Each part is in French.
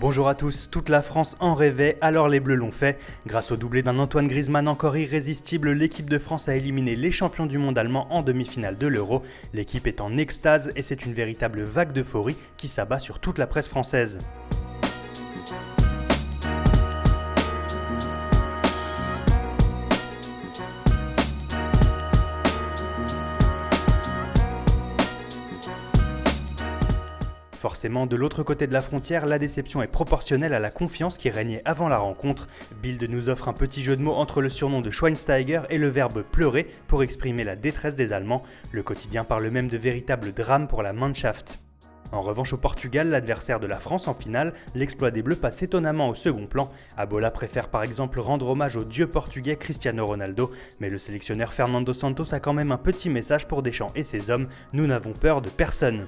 Bonjour à tous, toute la France en rêvait, alors les Bleus l'ont fait. Grâce au doublé d'un Antoine Griezmann encore irrésistible, l'équipe de France a éliminé les champions du monde allemands en demi-finale de l'Euro. L'équipe est en extase et c'est une véritable vague d'euphorie qui s'abat sur toute la presse française. Forcément, de l'autre côté de la frontière, la déception est proportionnelle à la confiance qui régnait avant la rencontre. Bild nous offre un petit jeu de mots entre le surnom de Schweinsteiger et le verbe pleurer pour exprimer la détresse des Allemands. Le quotidien parle même de véritable drame pour la Mannschaft. En revanche, au Portugal, l'adversaire de la France en finale, l'exploit des Bleus passe étonnamment au second plan. Abola préfère par exemple rendre hommage au dieu portugais Cristiano Ronaldo, mais le sélectionneur Fernando Santos a quand même un petit message pour Deschamps et ses hommes, nous n'avons peur de personne.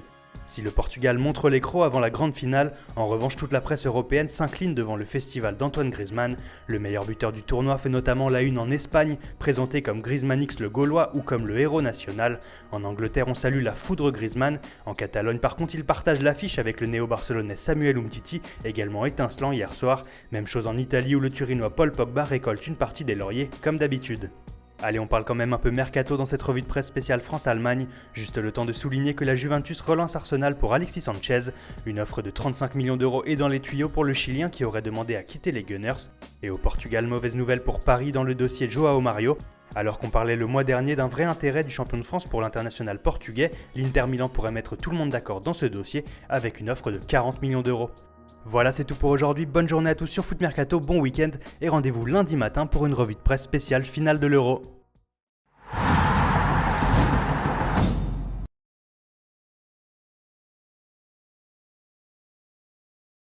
Si le Portugal montre les crocs avant la grande finale, en revanche toute la presse européenne s'incline devant le festival d'Antoine Griezmann. Le meilleur buteur du tournoi fait notamment la une en Espagne, présenté comme Griezmann X le Gaulois ou comme le héros national. En Angleterre on salue la foudre Griezmann. En Catalogne par contre il partage l'affiche avec le néo-barcelonais Samuel Umtiti, également étincelant hier soir. Même chose en Italie où le Turinois Paul Pogba récolte une partie des lauriers comme d'habitude. Allez, on parle quand même un peu mercato dans cette revue de presse spéciale France-Allemagne. Juste le temps de souligner que la Juventus relance Arsenal pour Alexis Sanchez. Une offre de 35 millions d'euros est dans les tuyaux pour le Chilien qui aurait demandé à quitter les Gunners. Et au Portugal, mauvaise nouvelle pour Paris dans le dossier Joao Mario. Alors qu'on parlait le mois dernier d'un vrai intérêt du champion de France pour l'international portugais, l'Inter Milan pourrait mettre tout le monde d'accord dans ce dossier avec une offre de 40 millions d'euros. Voilà, c'est tout pour aujourd'hui. Bonne journée à tous sur Foot Mercato, bon week-end et rendez-vous lundi matin pour une revue de presse spéciale finale de l'Euro.